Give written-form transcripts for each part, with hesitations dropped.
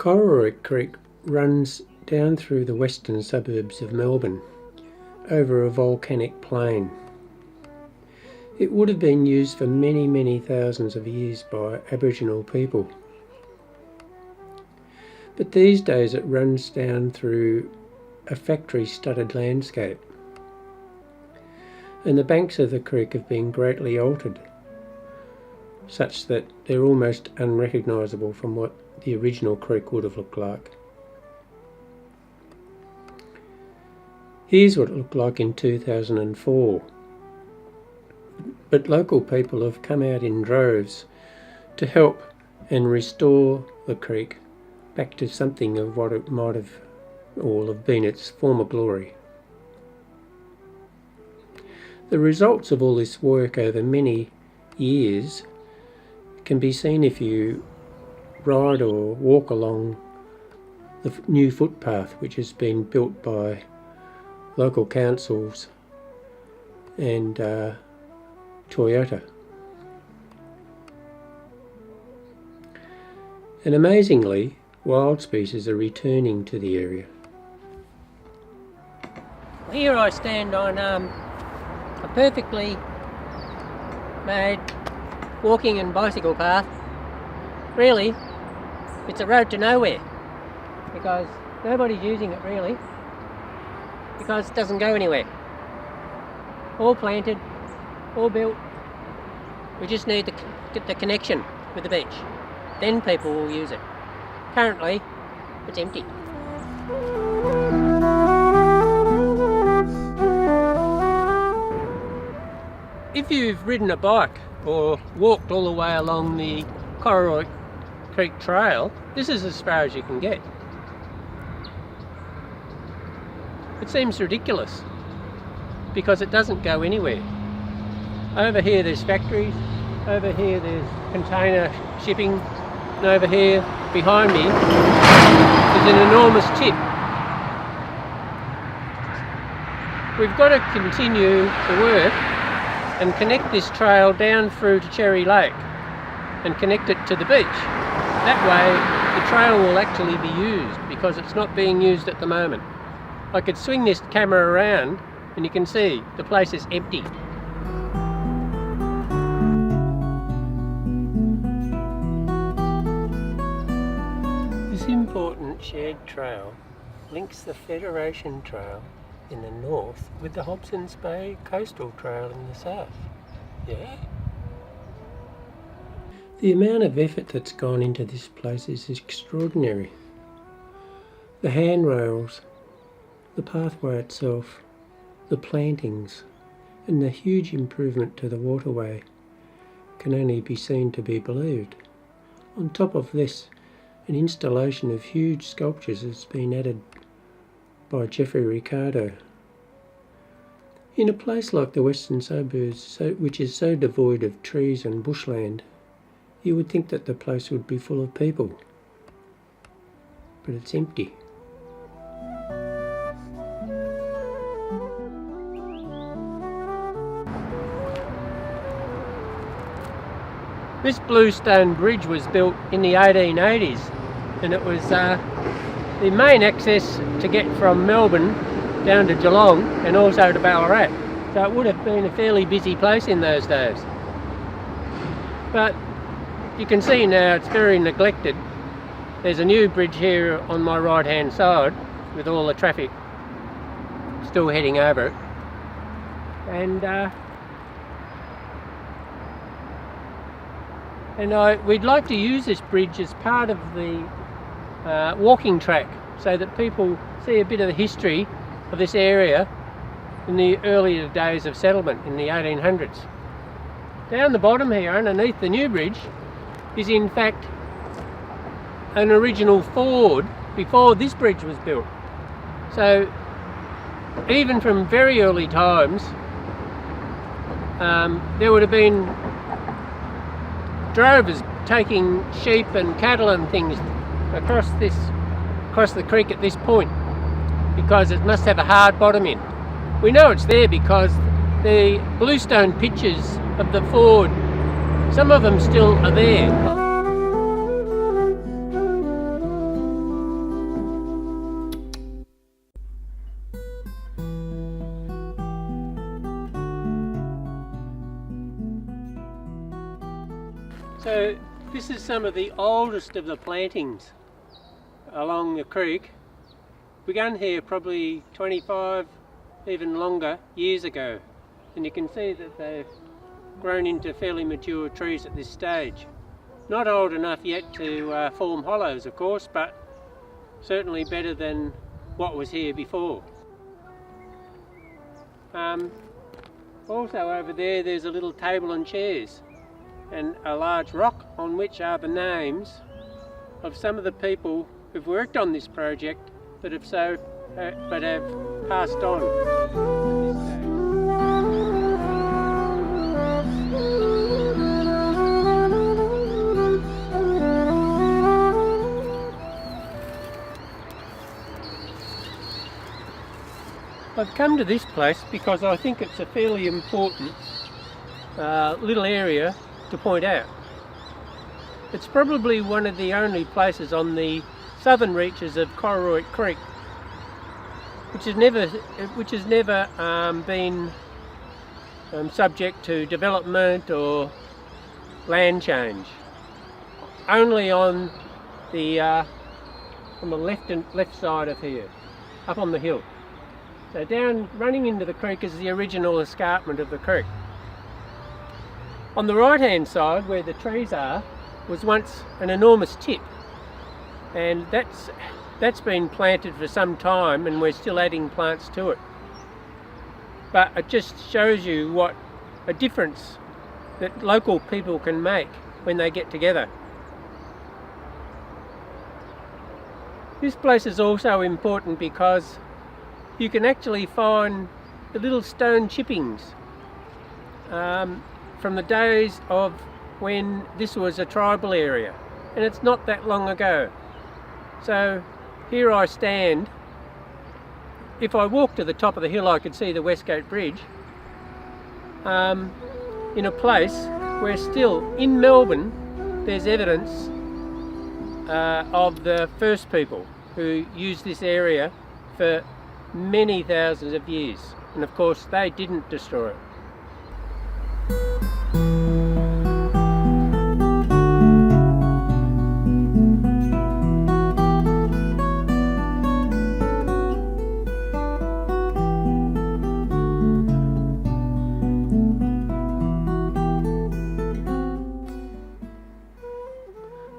Cororoit Creek runs down through the western suburbs of Melbourne over a volcanic plain. It would have been used for many thousands of years by Aboriginal people. But these days it runs down through a factory-studded landscape, and the banks of the creek have been greatly altered, such that they're almost unrecognisable from what the original creek would have looked like. Here's what it looked like in 2004. But local people have come out in droves to help and restore the creek back to something of what it might have all have been its former glory. The results of all this work over many years can be seen if you ride or walk along the new footpath which has been built by local councils and Toyota. And amazingly, wild species are returning to the area. Here I stand on a perfectly made walking and bicycle path. Really, it's a road to nowhere because nobody's using it really, because it doesn't go anywhere. All planted, all built. We just need to get the connection with the beach. Then people will use it. Currently, it's empty. If you've ridden a bike or walked all the way along the Cororoit Creek Trail, this is as far as you can get. It seems ridiculous because it doesn't go anywhere. Over here there's factories, over here there's container shipping, and over here behind me is an enormous tip. We've got to continue the work and connect this trail down through to Cherry Lake and connect it to the beach. That way the trail will actually be used because it's not being used at the moment. I could swing this camera around and you can see the place is empty. This important shared trail links the Federation Trail in the north with the Hobsons Bay Coastal Trail in the south. Yeah? The amount of effort that's gone into this place is extraordinary. The handrails, the pathway itself, the plantings, and the huge improvement to the waterway can only be seen to be believed. On top of this, an installation of huge sculptures has been added by Jeffrey Ricardo. In a place like the western suburbs, which is so devoid of trees and bushland, you would think that the place would be full of people, but it's empty. This bluestone bridge was built in the 1880s, and it was the main access to get from Melbourne down to Geelong and also to Ballarat. So it would have been a fairly busy place in those days. But you can see now it's very neglected. There's a new bridge here on my right hand side with all the traffic still heading over it. And we'd like to use this bridge as part of the walking track so that people see a bit of the history of this area in the earlier days of settlement in the 1800s. Down the bottom here, underneath the new bridge, is in fact an original ford before this bridge was built. So even from very early times, there would have been drovers taking sheep and cattle and things across the creek at this point, because it must have a hard bottom in. We know it's there because the bluestone pictures of the ford, some of them still are there. So this is some of the oldest of the plantings along the creek. Began here probably 25, even longer, years ago. And you can see that they've grown into fairly mature trees at this stage. Not old enough yet to form hollows, of course, but certainly better than what was here before. Also over there's a little table and chairs and a large rock on which are the names of some of the people who've worked on this project but have passed on at this stage. I've come to this place because I think it's a fairly important little area to point out. It's probably one of the only places on the southern reaches of Cororoit Creek which has never been subject to development or land change. Only on the left side of here, up on the hill. So down, running into the creek is the original escarpment of the creek. On the right hand side, where the trees are, was once an enormous tip, and that's been planted for some time and we're still adding plants to it. But it just shows you what a difference that local people can make when they get together. This place is also important because you can actually find the little stone chippings from the days of when this was a tribal area, and it's not that long ago. So here I stand. If I walk to the top of the hill I could see the Westgate Bridge, in a place where still in Melbourne there's evidence of the first people who used this area for many thousands of years, and of course they didn't destroy it.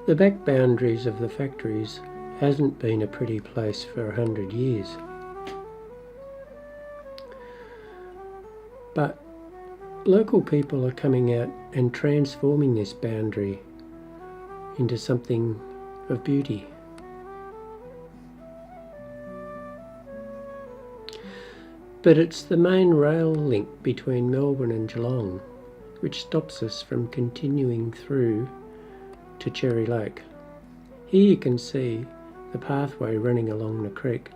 The back boundaries of the factories hasn't been a pretty place for 100 years. But local people are coming out and transforming this boundary into something of beauty. But it's the main rail link between Melbourne and Geelong which stops us from continuing through to Cherry Lake. Here you can see the pathway running along the creek,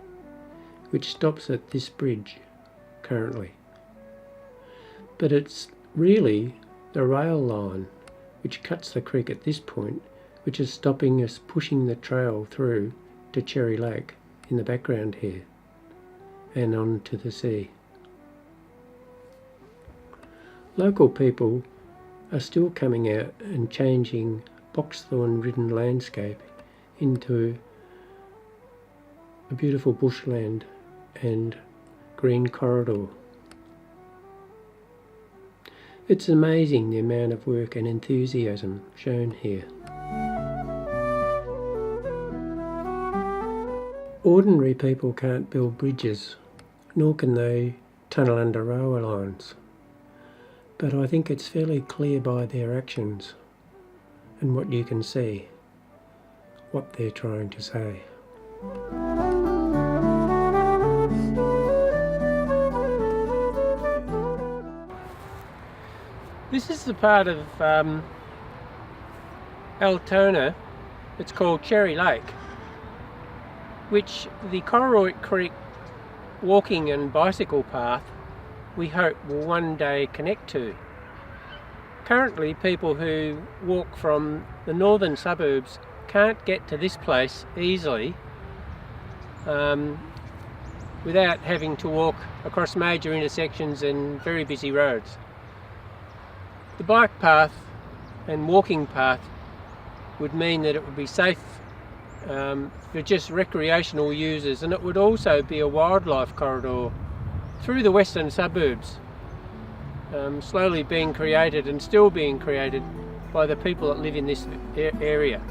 which stops at this bridge currently. But it's really the rail line which cuts the creek at this point, which is stopping us pushing the trail through to Cherry Lake in the background here and on to the sea. Local people are still coming out and changing boxthorn-ridden landscape into a beautiful bushland and green corridor. It's amazing the amount of work and enthusiasm shown here. Ordinary people can't build bridges, nor can they tunnel under railway lines. But I think it's fairly clear by their actions and what you can see, what they're trying to say. This is the part of Altona, it's called Cherry Lake, which the Cororoit Creek walking and bicycle path we hope will one day connect to. Currently, people who walk from the northern suburbs can't get to this place easily without having to walk across major intersections and very busy roads. The bike path and walking path would mean that it would be safe for just recreational users, and it would also be a wildlife corridor through the western suburbs, slowly being created and still being created by the people that live in this area.